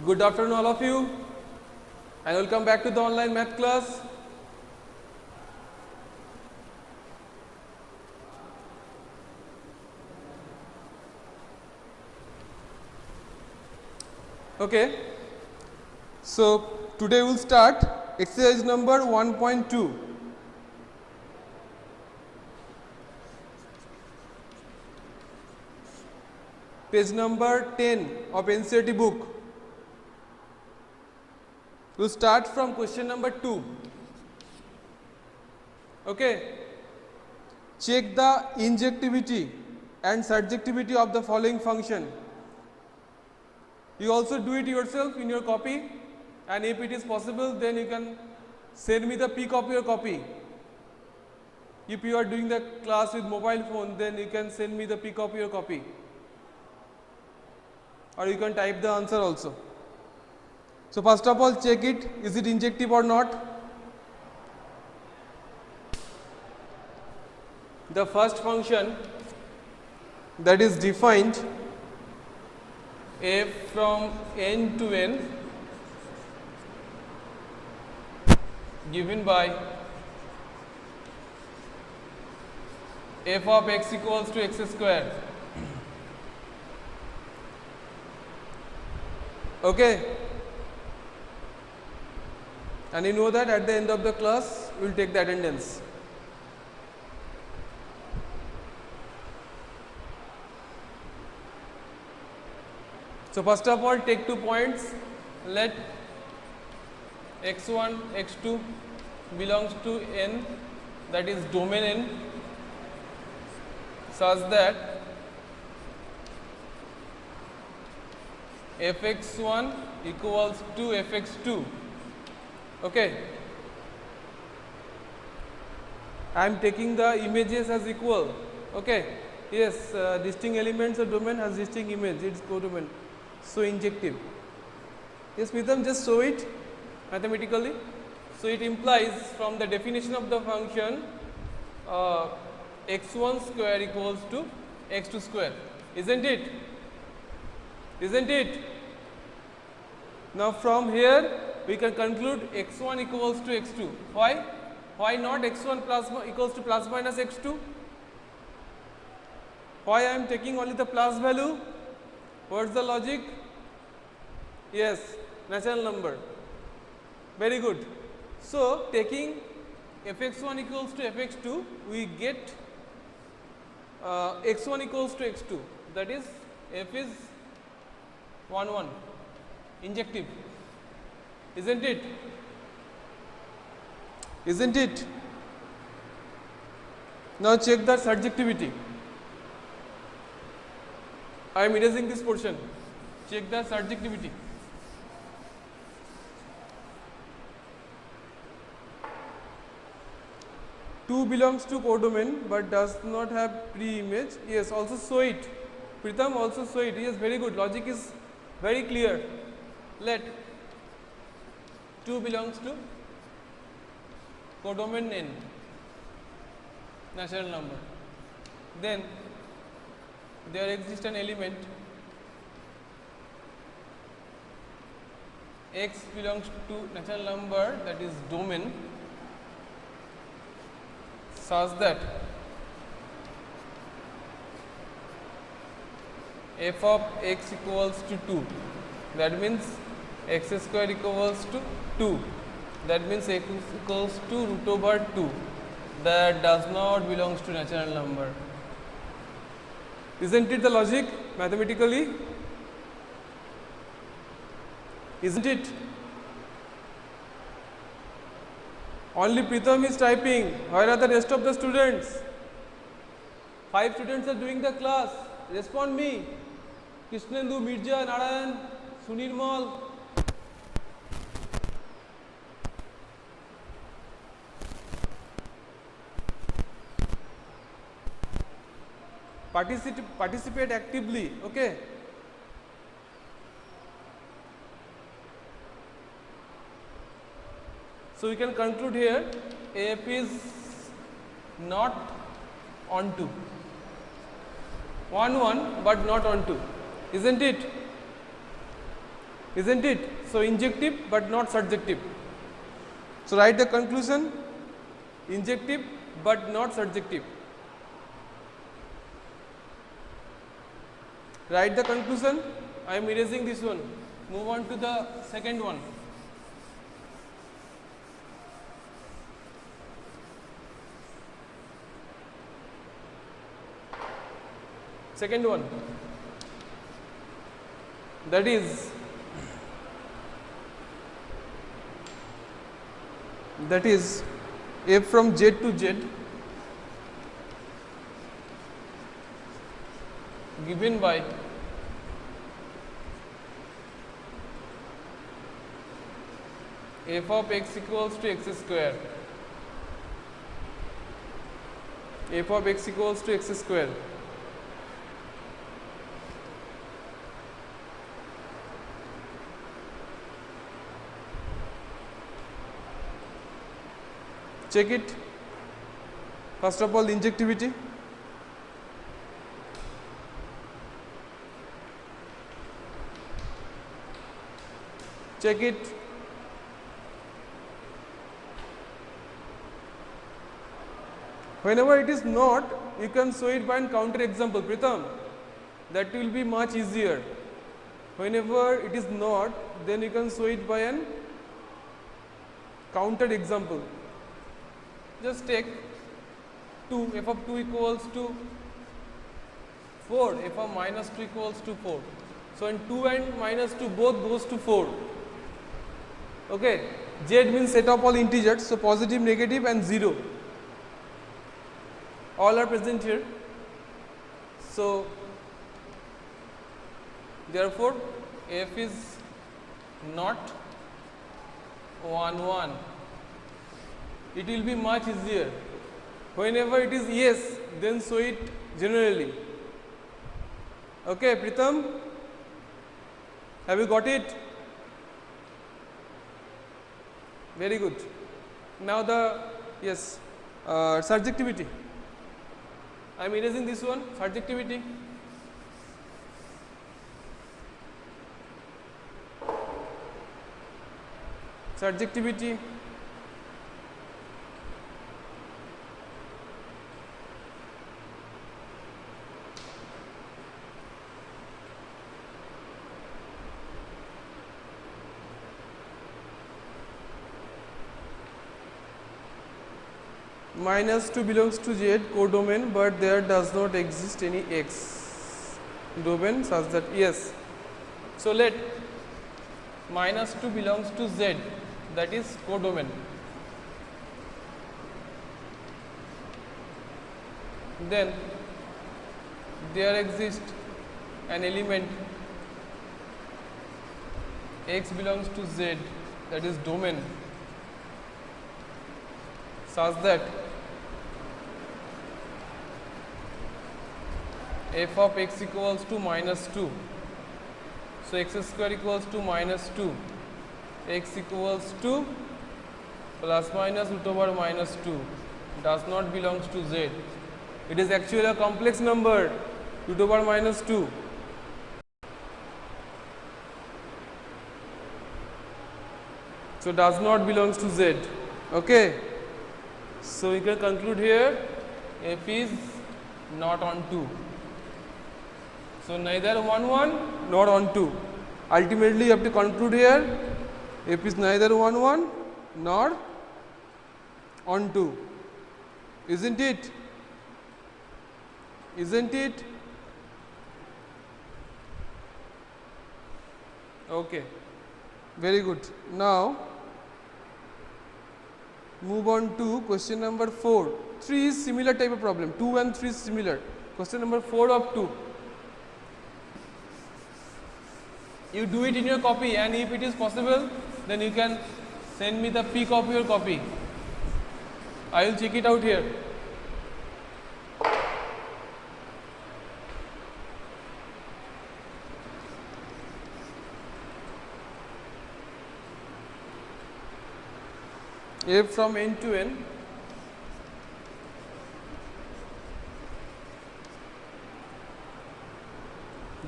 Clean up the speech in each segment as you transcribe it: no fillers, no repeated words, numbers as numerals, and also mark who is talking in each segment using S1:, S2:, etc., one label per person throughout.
S1: Good afternoon all of you and welcome back to the online math class. Okay, so today we'll start exercise number 1.2. Page number 10 of NCERT book. We'll start from question number 2. Okay, check the injectivity and surjectivity of the following function. You also do it yourself in your copy, and if it is possible then you can send me the pic of your copy. If you are doing the class with mobile phone, then you can send me the pic of your copy, or you can type the answer also. So first of all, check it, is it injective or not? The first function that is defined f from n to n given by f of x equals to x square. Okay, and you know that at the end of the class we will take the attendance. So first of all, take 2 points. Let x1, x2 belongs to n, that is domain n, such that fx1 equals to fx2. Okay, I am taking the images as equal. Okay, yes, distinct elements of domain has distinct image, its codomain. So injective. Yes, Pritham, just show it mathematically. So it implies from the definition of the function x1 square equals to x2 square, isn't it? Isn't it? Now from here we can conclude x1 equals to x2. Why? Why not x1 plus equals to plus minus x2? Why I am taking only the plus value? What's the logic? Yes, natural number. Very good. So taking fx1 equals to fx2, we get x1 equals to x2. That is, f is 1 1, injective. Isn't it? Isn't it? Now check the surjectivity. I am erasing this portion. Check the surjectivity. Two belongs to codomain but does not have pre-image. Yes, also show it. Pritham, also show it. Yes, very good. Logic is very clear. Let 2 belongs to codomain n, natural number. Then there exists an element x belongs to natural number, that is domain, such that f of x equals to 2. That means x square equals to 2. That means x equals to root over 2. That does not belongs to natural number. Isn't it the logic mathematically? Isn't it? Only Pritham is typing. Where are the rest of the students? 5 students are doing the class. Respond me. Krishnendu, Mirja, Narayan, Sunirmal. Participate actively. Okay. So we can conclude here f is not onto 1 1 but not onto, isn't it? isn't it? So injective but not surjective. So write the conclusion, injective but not surjective. Write the conclusion. I am erasing this one. Move on to the second one. Second one, that is f from z to z given by f of x equals to x square, f of x equals to x square. Check it. First of all, injectivity. Check it. Whenever it is not, you can show it by a counter example. Pritham, that will be much easier. Whenever it is not, then you can show it by an counter example. Just take 2, f of 2 equals to 4, f of minus 2 equals to 4. So, in 2 and minus 2 both goes to 4. Okay. Z means set of all integers, so positive, negative and 0. All are present here. So, therefore, f is not 1 1. It will be much easier. Whenever it is yes, then show it generally. Okay, Pritham, have you got it? Very good. Now the surjectivity. I am erasing this one, surjectivity. Surjectivity. Minus 2 belongs to Z codomain, but there does not exist any X domain such that yes. So let minus 2 belongs to Z, that is codomain. Then there exists an element X belongs to Z, that is domain, such that f of x equals to minus 2. So, x square equals to minus 2, x equals to plus minus root over minus 2 does not belongs to Z. It is actually a complex number, root over minus 2. So, does not belongs to Z. Okay. So, we can conclude here f is not on 2. So, neither 1 1 nor on 2. Ultimately, you have to conclude here f is neither 1 1 nor on 2. Isn't it? Isn't it? Okay. Very good. Now, move on to question number 4. 3 is similar type of problem. 2 and 3 is similar. Question number 4 of 2. You do it in your copy, and if it is possible, then you can send me the pic of your copy. I will check it out here. F from n to n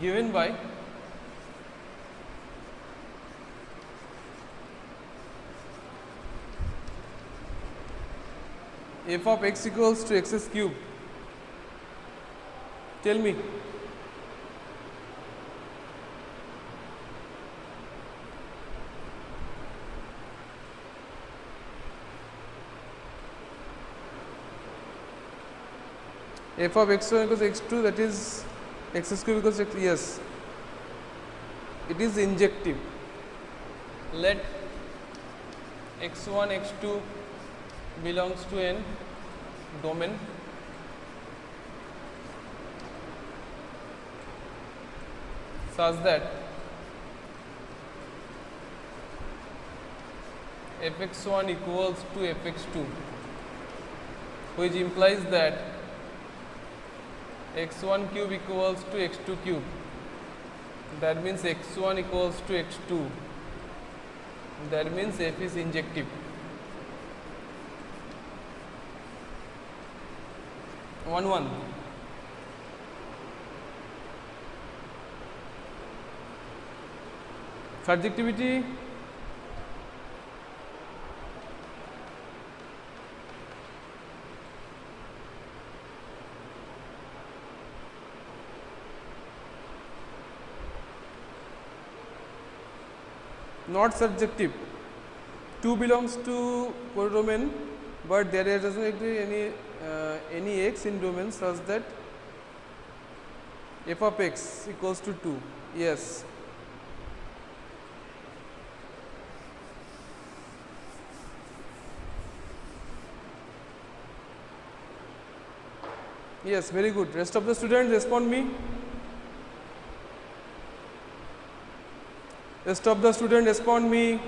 S1: given by f of x equals to x cube. Tell me. F of x1 equals x2, that is x cube equals x, yes, it is injective. Let x1 x2 belongs to n domain such that fx1 equals to fx2, which implies that x1 cube equals to x2 cube. That means x1 equals to x2. That means f is injective. 1 1. Surjectivity. Not surjective. 2 belongs to codomain, but there doesn't exist any x in domain such that f of x equals to 2. Yes. Yes, very good. Rest of the students respond me. Rest of the students respond me.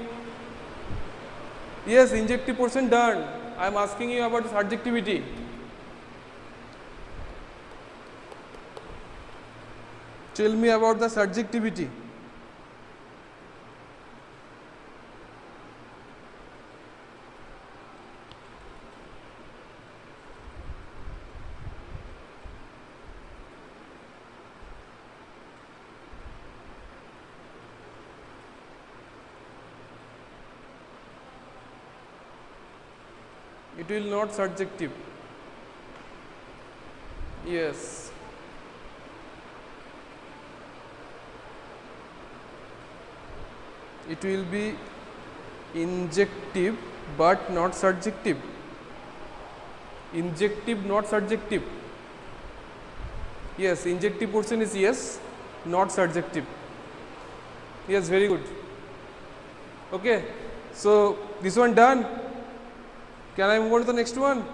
S1: Yes, injective portion done. I am asking you about surjectivity. Tell me about the surjectivity. It will not surjective. Yes. It will be injective but not surjective. Injective, not surjective. Yes, injective portion is yes, not surjective. Yes, very good. Okay, so this one done. Can I move on to the next one?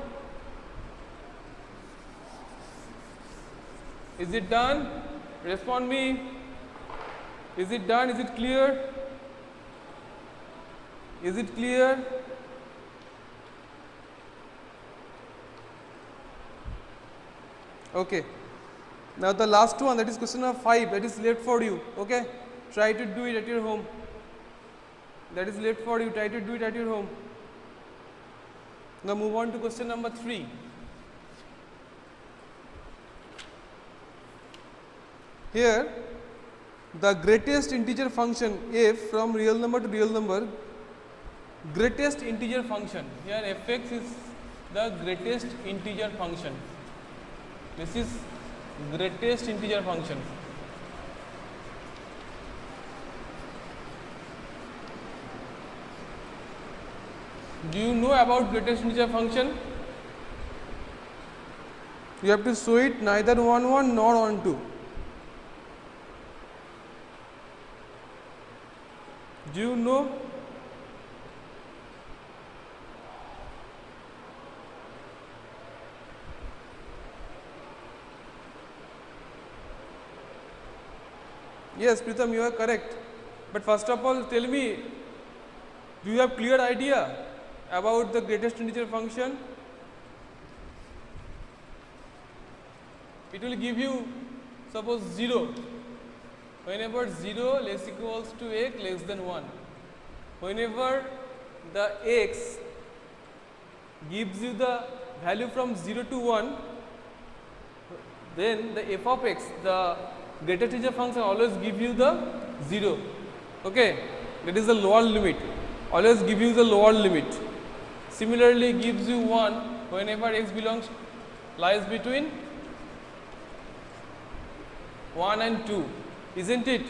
S1: Is it done? Respond me. Is it done? Is it clear? Is it clear? Okay. Now the last one, that is question number 5, that is left for you. Okay. Try to do it at your home. That is left for you. Try to do it at your home. Now move on to question number 3. Here the greatest integer function f from real number to real number, greatest integer function. Here fx is the greatest integer function. This is greatest integer function. Do you know about greatest integer function? You have to show it neither 1 1 nor 1 2. Do you know? Yes, Pritham, you are correct. But first of all, tell me, do you have clear idea about the greatest integer function? It will give you, suppose 0. Whenever 0 less equals to x less than 1. Whenever the x gives you the value from 0 to 1, then the f of x, the greatest integer function, always give you the 0. Okay, that is the lower limit. Always give you the lower limit. Similarly, gives you 1 whenever x lies between 1 and 2, isn't it?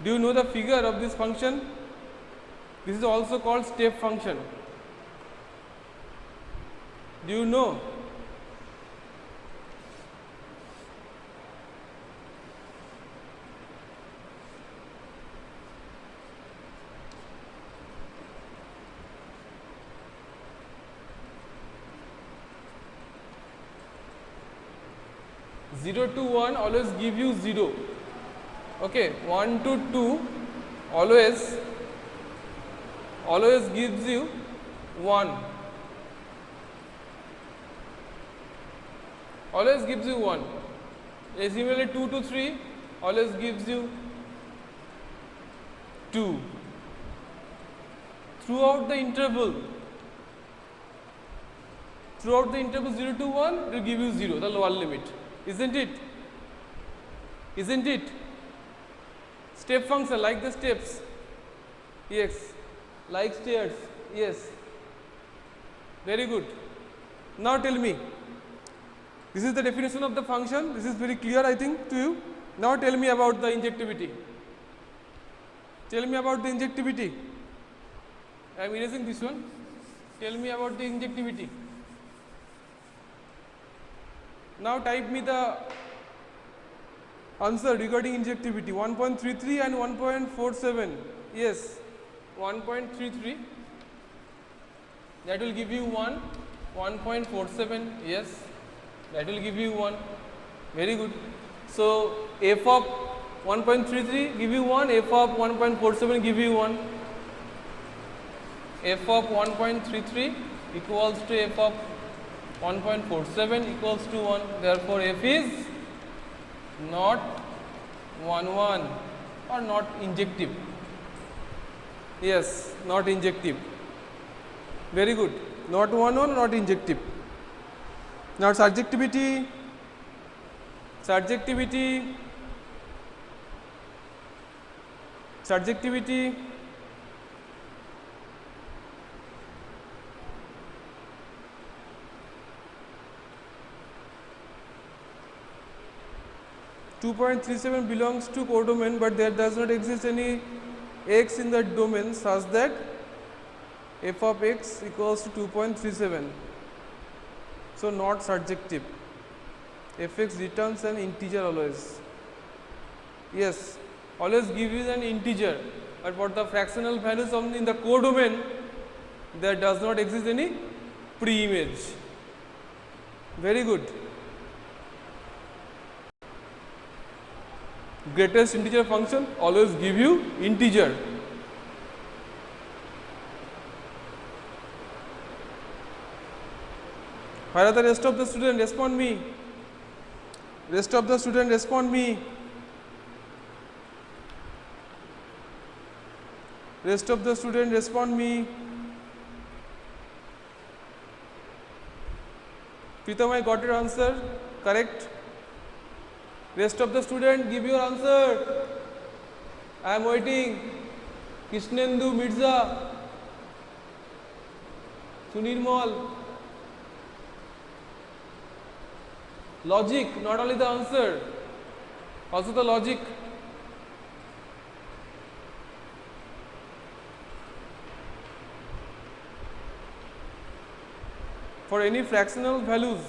S1: Do you know the figure of this function? This is also called step function. Do you know? Zero to 1 always give you 0. Okay, 1 to 2 always gives you 1. Always gives you 1. Similarly 2 to 3 always gives you 2. Throughout the interval 0 to 1 it will give you 0, the lower limit. Isn't it? Isn't it? Step function like the steps. Yes. Like stairs. Yes. Very good. Now tell me. This is the definition of the function. This is very clear, I think, to you. Now tell me about the injectivity. Tell me about the injectivity. I am erasing this one. Tell me about the injectivity. Now type me the answer regarding injectivity. 1.33 and 1.47. Yes, 1.33. That will give you 1. 1.47. Yes, that will give you 1. Very good. So f of 1.33 give you 1. F of 1.47 give you 1. F of 1.33 equals to f of 1.47 equals to 1. Therefore, f is not 1 1 or not injective. Yes, not injective. Very good. Not 1 1, not injective. Now surjectivity. Surjectivity. Surjectivity. 2.37 belongs to codomain, but there does not exist any x in the domain such that f of x equals to 2.37. So not surjective. Fx returns an integer always. Yes, always give you an integer, but for the fractional values in the codomain, there does not exist any pre-image. Very good. Greatest integer function always give you integer. Where are the rest of the student? Respond me. Rest of the student respond me. Rest of the student respond me. Pritam, I got your answer. Correct. Rest of the student give your answer. I am waiting. Krishnendu Mirza, Sunirmal. Logic, not only the answer, also the logic. For any fractional values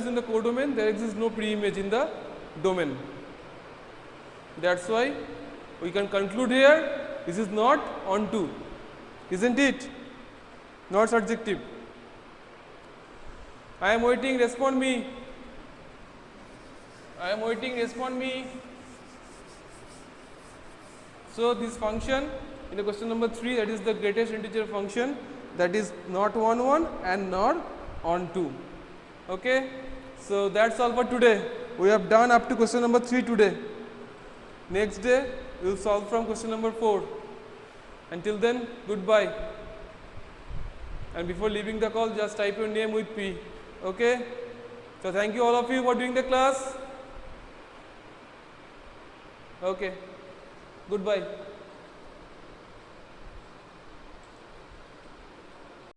S1: in the codomain, there exists no pre-image in the domain. That's why we can conclude here, this is not onto, isn't it? Not surjective. I am waiting, respond me. I am waiting, respond me. So this function in the question number 3, that is the greatest integer function, that is not 1 1 and not onto. Okay, so that's all for today. We have done up to question number 3 today. Next day we will solve from question number 4. Until then, goodbye. And before leaving the call, just type your name with P. Okay, so thank you all of you for doing the class. Okay, goodbye.